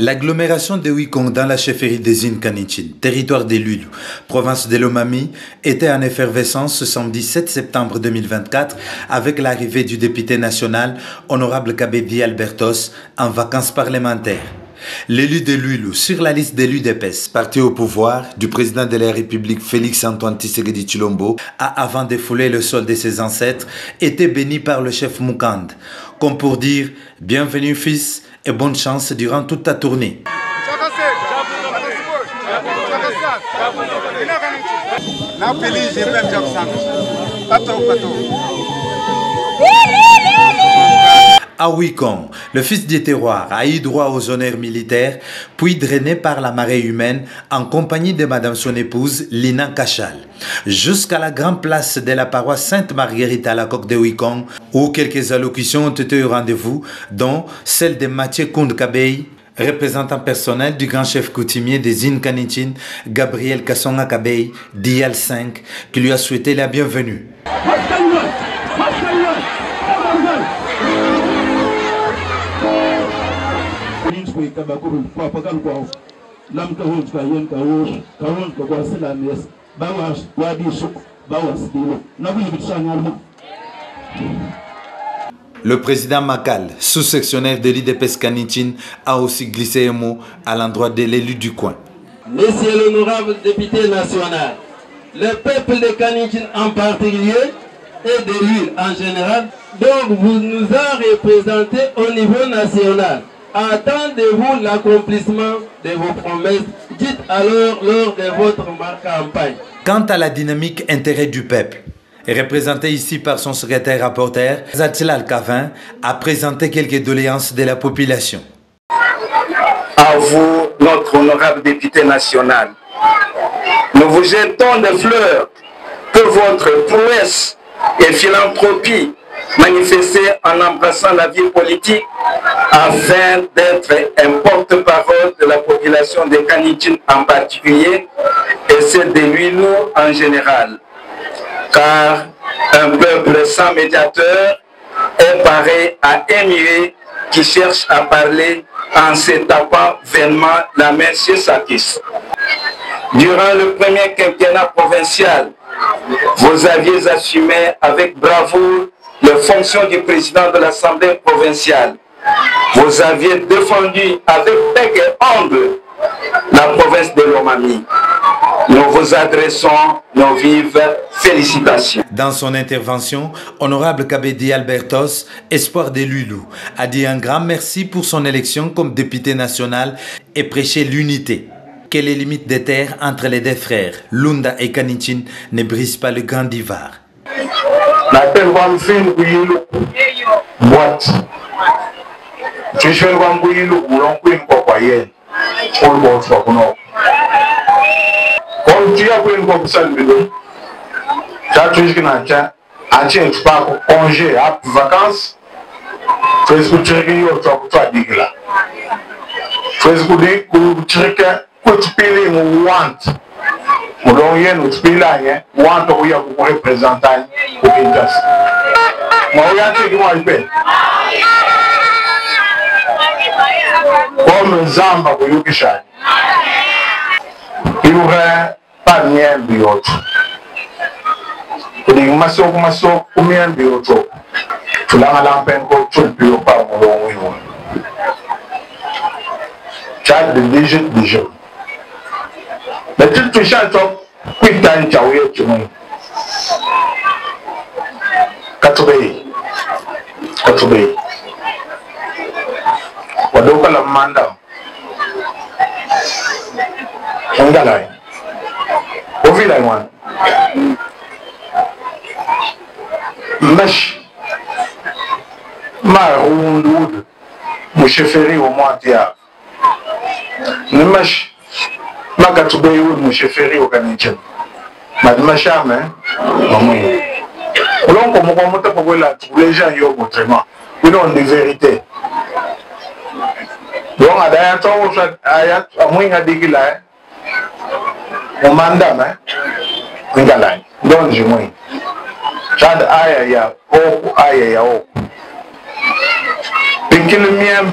L'agglomération de Wikong dans la chefferie des Inkanichin, territoire des Lulu, province de Lomami, était en effervescence ce samedi 7 septembre 2024 avec l'arrivée du député national, honorable Kabedi Albertos, en vacances parlementaires. L'élu de Lulu, sur la liste d'élus d'EPES, parti au pouvoir, du président de la République Félix-Antoine Tshisekedi Tshilombo, a, avant de fouler le sol de ses ancêtres, été béni par le chef Moukand, comme pour dire « Bienvenue fils » et bonne chance durant toute ta tournée. À Wikong, le fils du terroir a eu droit aux honneurs militaires, puis drainé par la marée humaine en compagnie de madame son épouse Lina Kachal, jusqu'à la grande place de la paroisse Sainte-Marguerite à la coque de Wikong, où quelques allocutions ont été au rendez-vous, dont celle de Mathieu Kound Kabey, représentant personnel du grand chef coutumier des Inkanichin, Gabriel Kassonga Kabey, Dial 5, qui lui a souhaité la bienvenue. Le président Makal, sous-sectionnaire de l'IDPS Kanichin, a aussi glissé un mot à l'endroit de l'élu du coin. Monsieur l'honorable député national, le peuple de Kanichin en particulier et de l'île en général, donc vous nous avez représenté au niveau national. Attendez-vous l'accomplissement de vos promesses dites alors lors de votre campagne. Quant à la dynamique intérêt du peuple, représenté ici par son secrétaire rapporteur, Zatil Al-Kavin a présenté quelques doléances de la population. À vous, notre honorable député national, nous vous jetons des fleurs que votre prouesse et philanthropie manifestée en embrassant la vie politique afin d'être un porte-parole de la population de Kanichin en particulier et celle de Lulu en général. Car un peuple sans médiateur est pareil à un muet qui cherche à parler en se tapant vainement la main sur sa cuisse. Durant le premier quinquennat provincial, vous aviez assumé avec bravoure les fonctions du président de l'Assemblée provinciale. Vous aviez défendu avec bec et ongle la province de Lomami. Nous vous adressons nos vives félicitations. Dans son intervention, honorable Kabedi Albertos, espoir des Lulu, a dit un grand merci pour son élection comme député national et prêché l'unité. Que les limites des terres entre les deux frères, Lunda et Kanichin, ne brisent pas le grand divar. Comme Zamba Bouyukishan, il n'y aurait pas de mien biot. Il y a un masso combien biot. Tu l'as à l'empenko, tu le peux pas mourir. Tu as des jeux de jeu. Mais tu chantes, puis tu as un chaoué, tu m'as. Katobé. Wadoka la manda Ngalai Ovila wan Mesh Mar Wood Moucheferi au Moitia Nemesh Makatube Wood Moucheferi au Kanichin Madmacham, maman. L'on comme on les gens y ont autrement. Ils ont des vérités. Donc, à Ayat, à moins à Digila, on mandame, un galant. Donc, je m'en. Chad Aya, oh, Aya, oh. Pinkil Miam,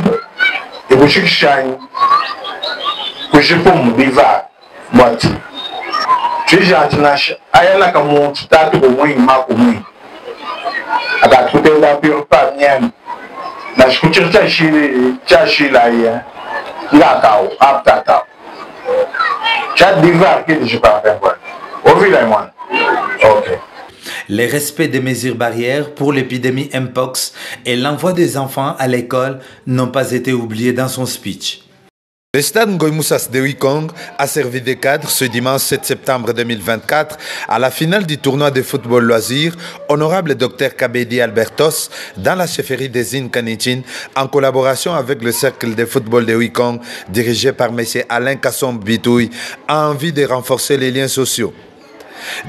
et vous chic shine, kujipumu biva mwati tujantinash ayana kamu tatu kumwi makumwi akatutenda pa nyem na shikuchirta shila ya ngakao aptata chat diva qui je parle quoi au village moi. OK. Le respect des mesures barrières pour l'épidémie Mpox et l'envoi des enfants à l'école n'ont pas été oubliés dans son speech. Le stade Ngoï Moussas de Wikong a servi de cadre ce dimanche 7 septembre 2024 à la finale du tournoi de football loisir Honorable Dr Kabedi Albertos dans la chefferie des Zine Kanichin en collaboration avec le cercle de football de Wikong dirigé par M. Alain Kassom Bitouy a envie de renforcer les liens sociaux.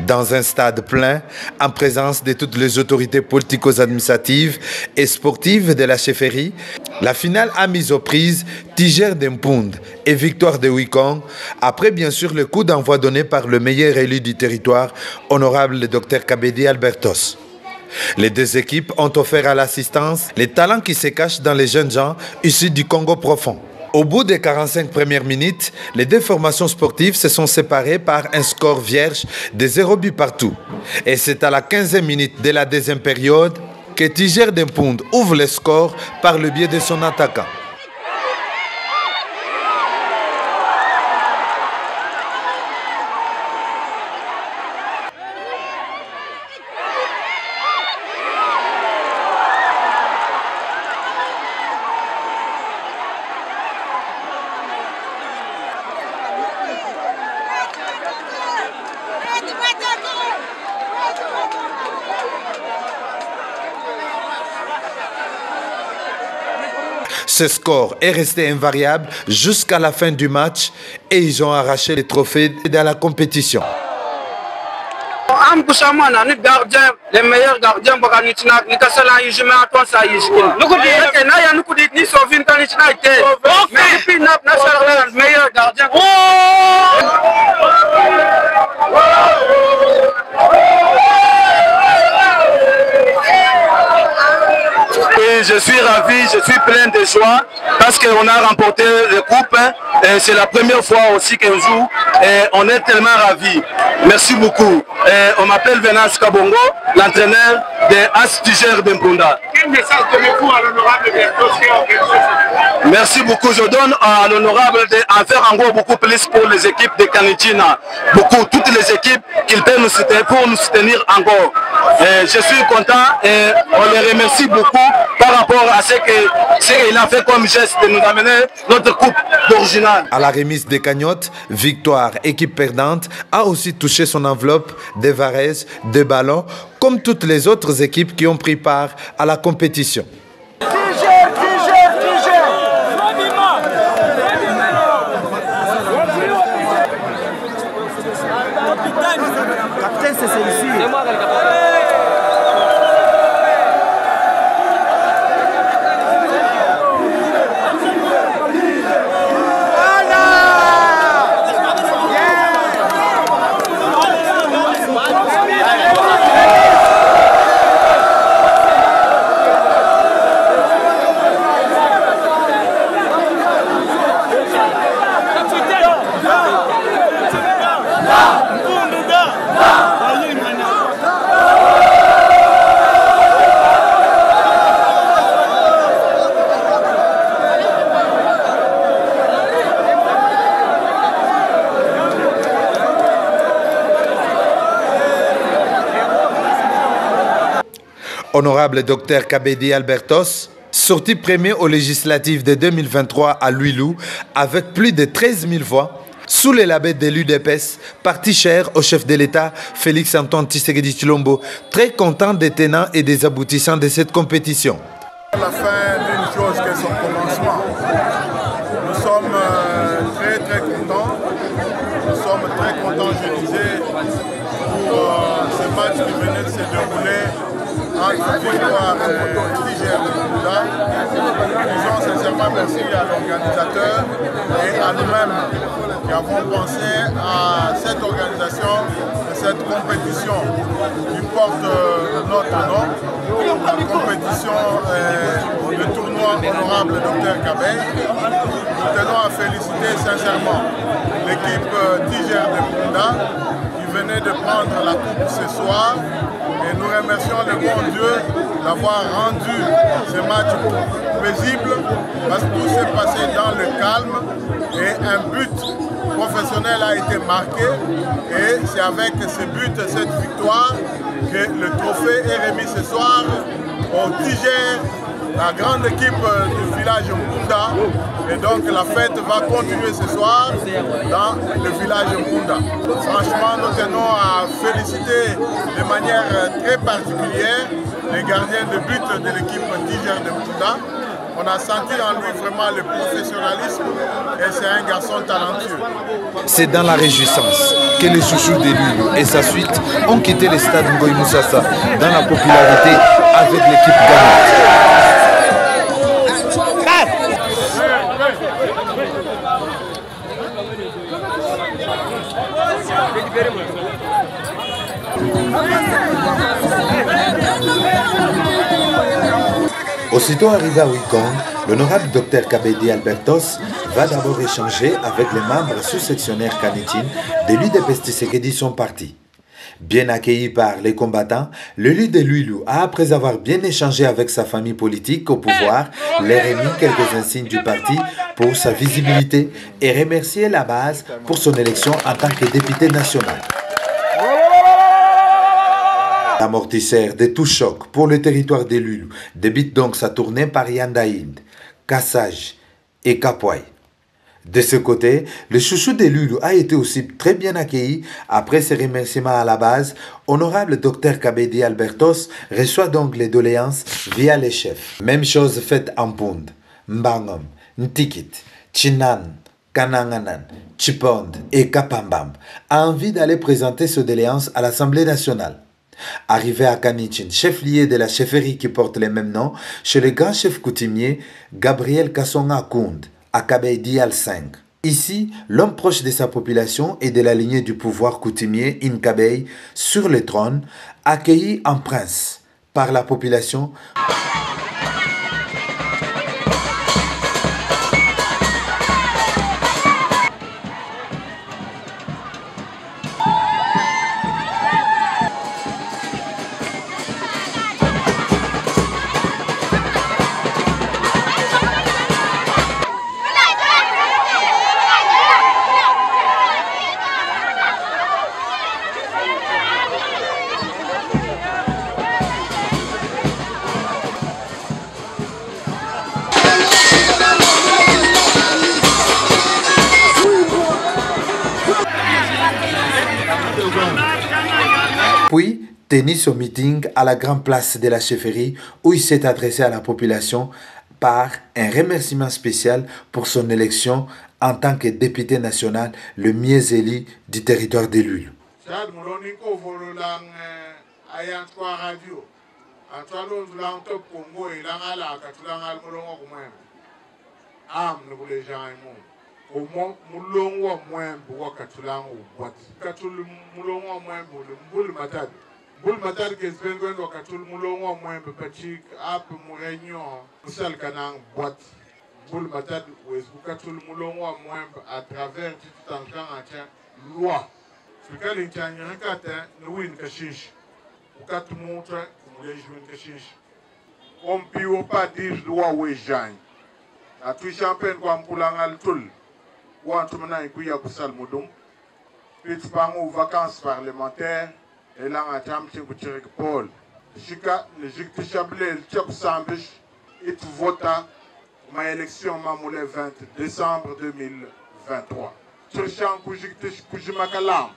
Dans un stade plein, en présence de toutes les autorités politico-administratives et sportives de la chefferie, la finale a mis aux prises Tiger d'Empound et Victoire de Wikong, après bien sûr le coup d'envoi donné par le meilleur élu du territoire, honorable le Dr Kabedi Albertos. Les deux équipes ont offert à l'assistance les talents qui se cachent dans les jeunes gens issus du Congo profond. Au bout des 45 premières minutes, les deux formations sportives se sont séparées par un score vierge de 0 but partout. Et c'est à la 15e minute de la deuxième période que Tiger d'Empound ouvre le score par le biais de son attaquant. Ce score est resté invariable jusqu'à la fin du match et ils ont arraché les trophées dans la compétition. Les meilleurs gardiens pour gagner ni kasala yijime atwa sa yishkin nukudi na ya nukudi ni sovin kanishna ite mais puis na sala meilleur gardien. Et je suis ravi, je suis plein de joie parce qu'on a remporté le coupe. C'est la première fois aussi qu'on joue et on est tellement ravis. Merci beaucoup. On m'appelle Venance Kabongo, l'entraîneur de As Tiger d'Empunda. Quel message donnez-vous à l'honorable Bertos? Merci beaucoup. Je donne à l'honorable d'en faire encore beaucoup plus pour les équipes de Kanichina. Beaucoup, toutes les équipes qu'ils peuvent nous soutenir pour nous soutenir encore. Je suis content et on les remercie beaucoup par rapport à ce qu'il a fait comme geste de nous amener notre coupe d'original. À la remise des cagnottes, Victoire, équipe perdante, a aussi touché son enveloppe de varèses, de ballons, comme toutes les autres équipes qui ont pris part à la compétition. Capitaine, c'est celui-ci. Honorable Dr Kabedi Albertos, sorti premier aux législatives de 2023 à Luilou avec plus de 13 000 voix, sous les labels de l'UDPS, parti cher au chef de l'État Félix Antoine Tshisekedi Tshilombo, très content des tenants et des aboutissants de cette compétition. À la fin d'une chose qu'est son commencement, nous sommes très contents. Nous sommes très contents, je disais, pour ce match qui venait de se dérouler entre Victoire et Tiger d'Empunda. Disons sincèrement merci à l'organisateur et à nous-mêmes qui avons pensé à cette organisation, à cette compétition qui porte notre nom. La compétition, le tournoi honorable Dr Kabedi. nous tenons à féliciter sincèrement l'équipe Tiger de Munda qui venait de prendre la coupe ce soir. Et nous remercions le bon Dieu d'avoir rendu ce match paisible parce que tout s'est passé dans le calme et un but professionnel a été marqué et c'est avec ce but, cette victoire que le trophée est remis ce soir au Tiger, la grande équipe du village Mkunda. Et donc la fête va continuer ce soir dans le village Mkunda. Franchement, nous tenons à féliciter de manière très particulière les gardiens de but de l'équipe Tiger de Mkunda. On a senti en lui vraiment le professionnalisme et c'est un garçon talentueux. C'est dans la réjouissance que les chouchous des Lulu et sa suite ont quitté le stade Ngoï Moussassa dans la popularité avec l'équipe gagnante. Aussitôt arrivé à Wikong, l'honorable Dr Kabedi Albertos va d'abord échanger avec les membres sous-sectionnaires canitines de l'UDPS Tshisekedi son parti. Bien accueilli par les combattants, le leader Luilu a, après avoir bien échangé avec sa famille politique au pouvoir, leur remis quelques insignes du parti pour sa visibilité et remercié la base pour son élection en tant que député national. L'amortisseur de tout choc pour le territoire de Lulu débute donc sa tournée par Yandaïnd, Kassaj et Kapouaï. De ce côté, le chouchou de Lulu a été aussi très bien accueilli. Après ses remerciements à la base, honorable Dr Kabedi Albertos reçoit donc les doléances via les chefs. Même chose faite en Pund, Mbangom, Ntikit, Chinan, Kananganan, Chipond et Kapambam a envie d'aller présenter ses doléances à l'Assemblée nationale. Arrivé à Kanichin, chef-lieu de la chefferie qui porte le même nom, chez le grand chef coutumier Gabriel Kassonga Kound, à Kabedi Al-5. Ici, l'homme proche de sa population et de la lignée du pouvoir coutumier Inkabei sur le trône, accueilli en prince par la population. Puis, tenir son meeting à la grande place de la chefferie où il s'est adressé à la population par un remerciement spécial pour son élection en tant que député national le mieux élu du territoire de Lulu. Omo mulongo mwembu wakatulangu bwati katul mulongo mwembu mbul matad ke spengo wakatul mulongo mwembu pachik ap murenyo musal kanang bwati mbul matad wes katul mulongo mwembu à travers tout en temps loi fikali chanya kata nuwin kashish ukatumutra kumulejwin kashish ompi opa dir loi wejan atu champagne kwa mpulangal tul Ouantoumana Ikuya Koussal Moudoum, Pitpango vacances parlementaires, et là en termes de Paul. Jika, le Jik Chablé, le Tchop Sambish, et vota ma élection le 20 décembre 2023. Tchochan Koujik Koujimakalam,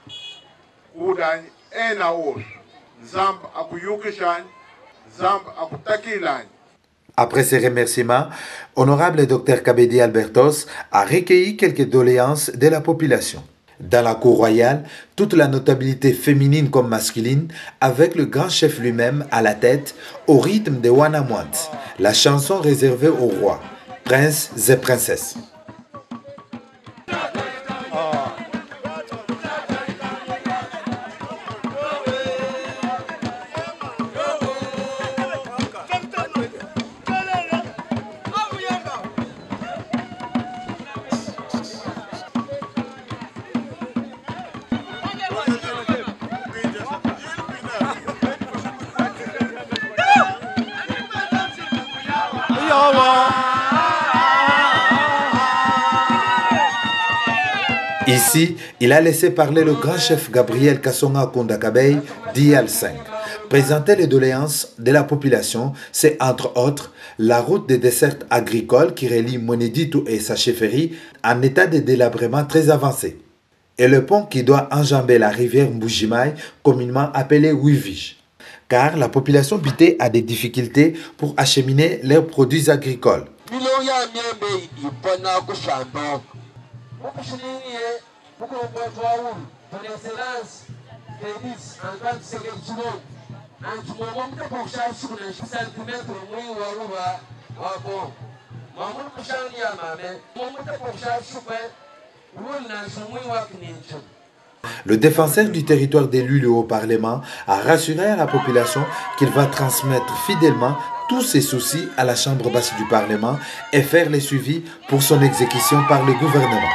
Oudan Enaour, Zamb Akuyukishan, Zamb Akutakilan. Après ces remerciements, honorable Dr Kabedi Albertos a recueilli quelques doléances de la population. Dans la cour royale, toute la notabilité féminine comme masculine, avec le grand chef lui-même à la tête, au rythme de Wanamwant, la chanson réservée aux rois, princes et princesses. Ici, il a laissé parler le grand chef Gabriel Kassonga Kondakabey d'IAL 5. Présenter les doléances de la population, c'est entre autres la route des dessertes agricoles qui relie Mweneditu et sa chefferie en état de délabrement très avancé, et le pont qui doit enjamber la rivière Mbujimai, communément appelée Wivige, car la population bitée a des difficultés pour acheminer leurs produits agricoles. Le défenseur du territoire des Lulu au Parlement a rassuré à la population qu'il va transmettre fidèlement tous ses soucis à la Chambre basse du Parlement et faire les suivis pour son exécution par le gouvernement.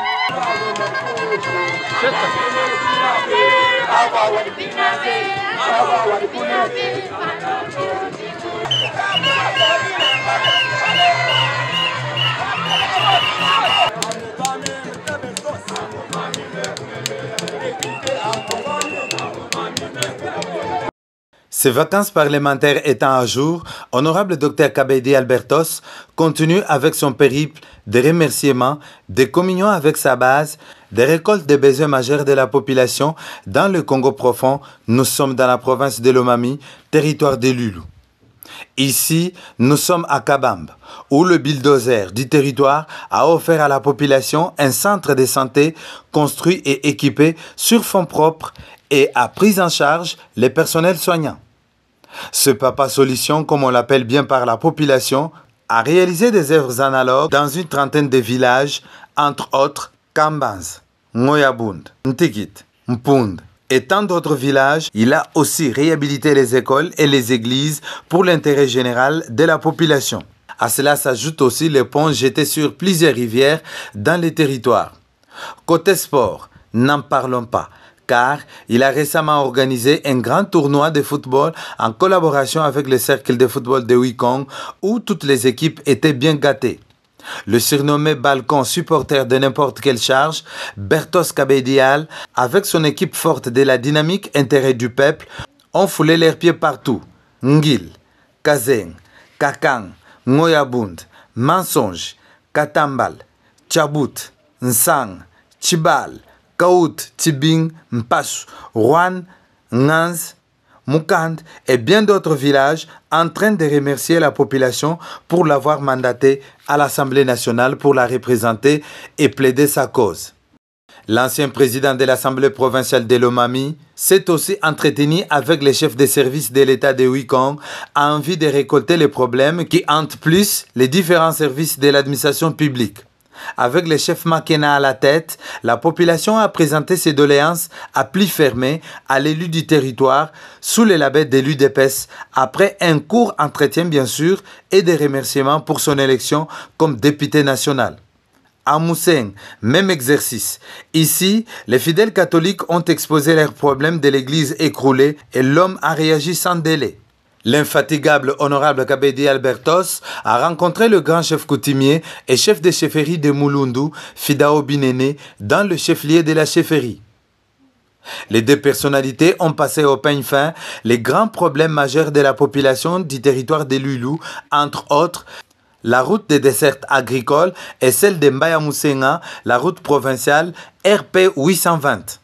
Ces vacances parlementaires étant à jour, honorable Dr Kabedi Albertos continue avec son périple de remerciements, de communion avec sa base, de récolte des besoins majeurs de la population dans le Congo profond. Nous sommes dans la province de Lomami, territoire de Lulu. Ici, nous sommes à Kabambe, où le bulldozer du territoire a offert à la population un centre de santé construit et équipé sur fonds propres et a pris en charge les personnels soignants. Ce Papa Solution, comme on l'appelle bien par la population, a réalisé des œuvres analogues dans une trentaine de villages, entre autres Kambanz, Ngoyabund, Ntikit, Mpund et tant d'autres villages. Il a aussi réhabilité les écoles et les églises pour l'intérêt général de la population. À cela s'ajoute aussi les ponts jetés sur plusieurs rivières dans les territoires. Côté sport, n'en parlons pas, car il a récemment organisé un grand tournoi de football en collaboration avec le cercle de football de Wikong, où toutes les équipes étaient bien gâtées. Le surnommé Balcon supporter de n'importe quelle charge, Bertos Kabedial, avec son équipe forte de la dynamique intérêt du peuple, ont foulé leurs pieds partout. Ngil, Kazeng, Kakang, Ngoyabund, Mensonge, Katambal, Tchabout, Nsang, Chibal, Kaout, Tibing, Mpasu, Rouen, Nganz, Mukand et bien d'autres villages en train de remercier la population pour l'avoir mandaté à l'Assemblée nationale pour la représenter et plaider sa cause. L'ancien président de l'Assemblée provinciale de Lomami s'est aussi entretenu avec les chefs de service de l'État de Wikong en envie de récolter les problèmes qui hantent plus les différents services de l'administration publique. Avec le chef Makena à la tête, la population a présenté ses doléances à pli fermé à l'élu du territoire sous le label de l'UDPS après un court entretien bien sûr et des remerciements pour son élection comme député national. À Mousseng, même exercice. Ici, les fidèles catholiques ont exposé leurs problèmes de l'église écroulée et l'homme a réagi sans délai. L'infatigable honorable Kabedi Albertos a rencontré le grand chef coutumier et chef de chefferie de Moulundu, Fidao Binene, dans le chef-lieu de la chefferie. Les deux personnalités ont passé au peigne fin les grands problèmes majeurs de la population du territoire de Lulu, entre autres la route des dessertes agricoles et celle de Mbaya Moussenga, la route provinciale RP 820.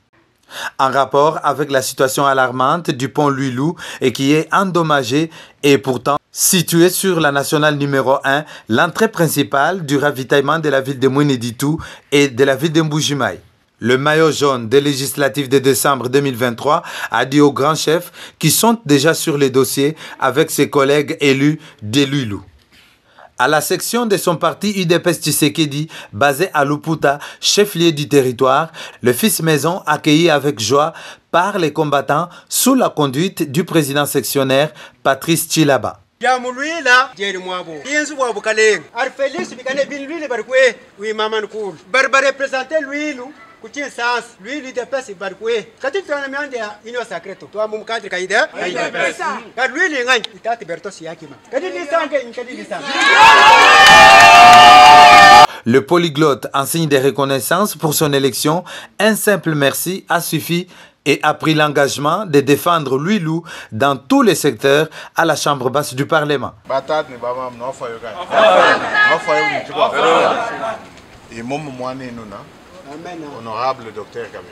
En rapport avec la situation alarmante du pont Lulu et qui est endommagé et pourtant situé sur la nationale numéro 1, l'entrée principale du ravitaillement de la ville de Mweneditu et de la ville de Mbujimai. Le maillot jaune des législatives de décembre 2023 a dit aux grands chefs qui sont déjà sur les dossiers avec ses collègues élus de Lulu. À la section de son parti UDPS Tshisekedi, basé à Luputa, chef-lieu du territoire, le fils maison accueilli avec joie par les combattants sous la conduite du président sectionnaire Patrice Tshilaba. Coutin sens, lui, l'UDPS, il barcoué. Quand tu te ramènes à une sacrée, toi, mon cadre, Kaïda, car lui, il est il t'a Bertos Yakima. Le polyglotte, en signe de reconnaissance pour son élection, un simple merci a suffi et a pris l'engagement de défendre Luilou dans tous les secteurs à la Chambre basse du Parlement. Honorable docteur Kabé.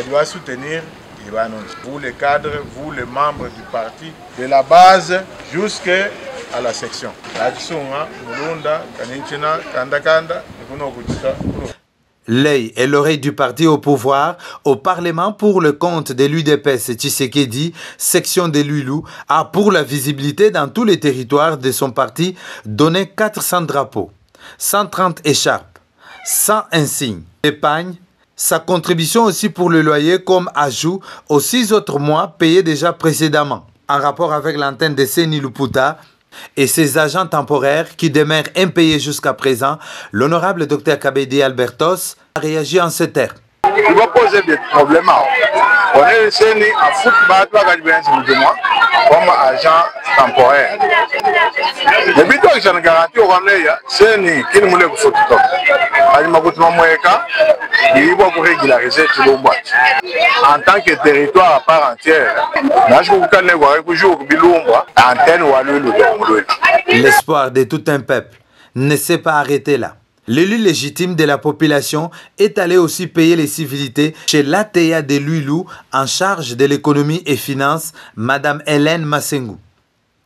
Il va soutenir vous les cadres, vous les membres du parti, de la base jusqu'à la section. L'œil et l'oreille du parti au pouvoir, au Parlement pour le compte de l'UDPS Tshisekedi, section de Luilou, a pour la visibilité dans tous les territoires de son parti donné 400 drapeaux, 130 écharpes, 100 insignes, épargne, sa contribution aussi pour le loyer comme ajout aux 6 autres mois payés déjà précédemment, en rapport avec l'antenne de Seni Luputa et ses agents temporaires qui demeurent impayés jusqu'à présent. L'honorable Dr Kabedi Albertos a réagi en ces termes. Il va poser des problèmes. On est Seni à football comme agent temporaire. Le but de la garantie au Rwanda, c'est qui nous voulait foot. En tant que territoire à part entière, l'espoir de tout un peuple ne s'est pas arrêté là. L'élu légitime de la population est allé aussi payer les civilités chez l'ATA de Luilou en charge de l'économie et finances, Madame Hélène Massengou.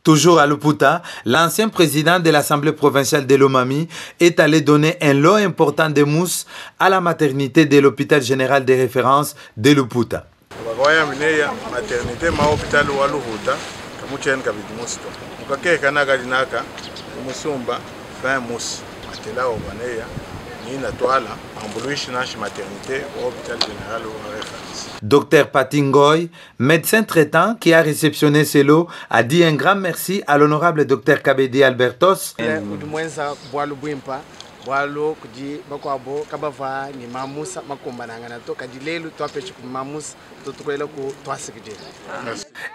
Toujours à Luputa, l'ancien président de l'Assemblée provinciale de Lomami est allé donner un lot important de mousse à la maternité de l'hôpital général de référence de Luputa. Docteur Patingoy, médecin traitant qui a réceptionné ce lot, a dit un grand merci à l'honorable docteur Kabedi Albertos.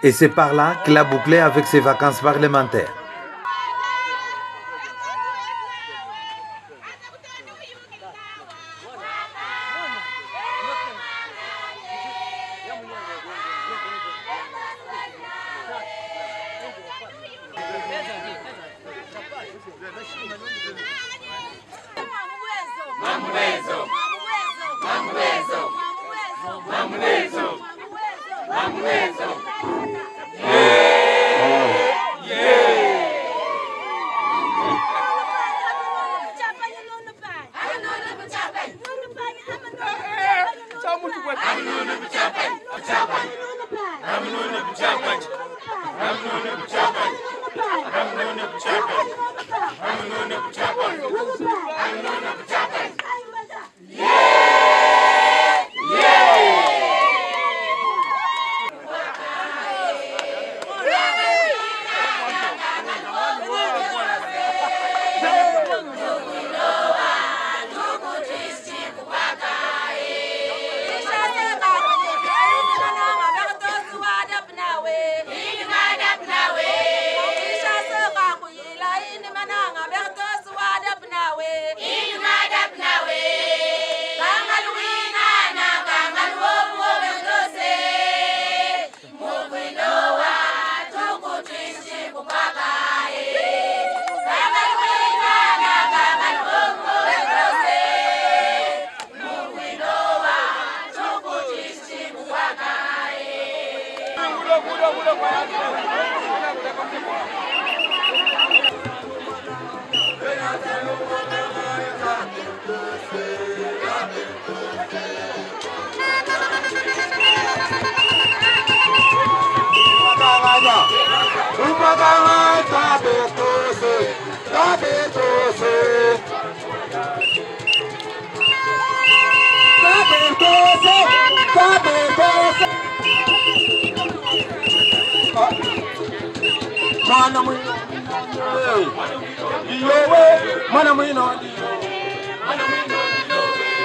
Et c'est par là qu'il a bouclé avec ses vacances parlementaires.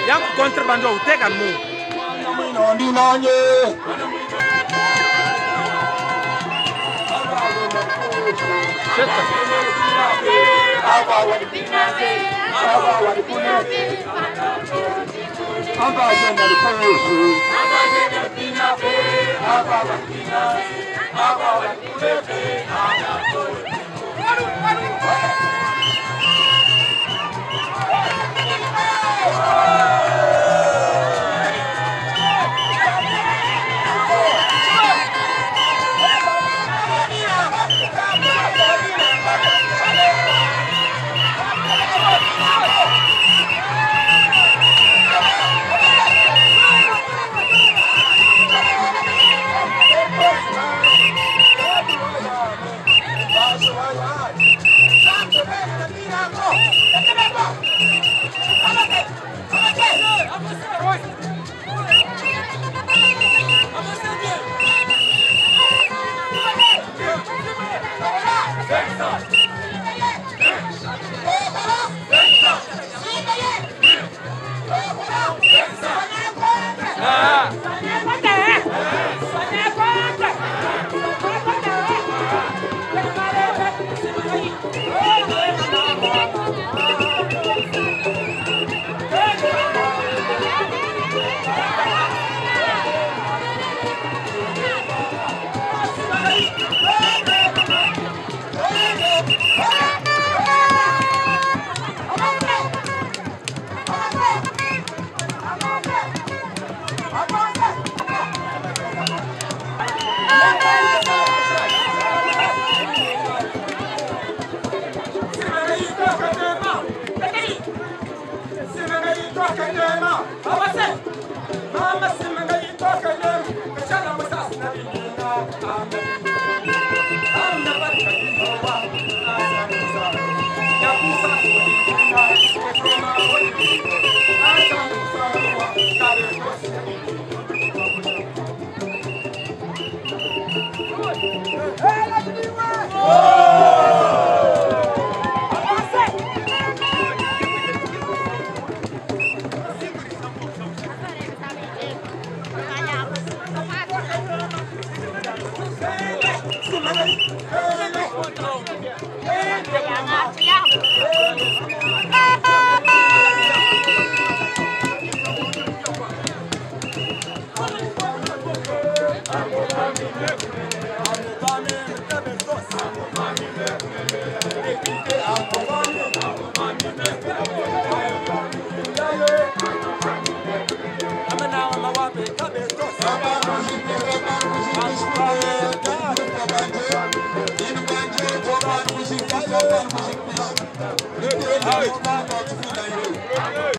Yang contrabando tekan mu. Hey!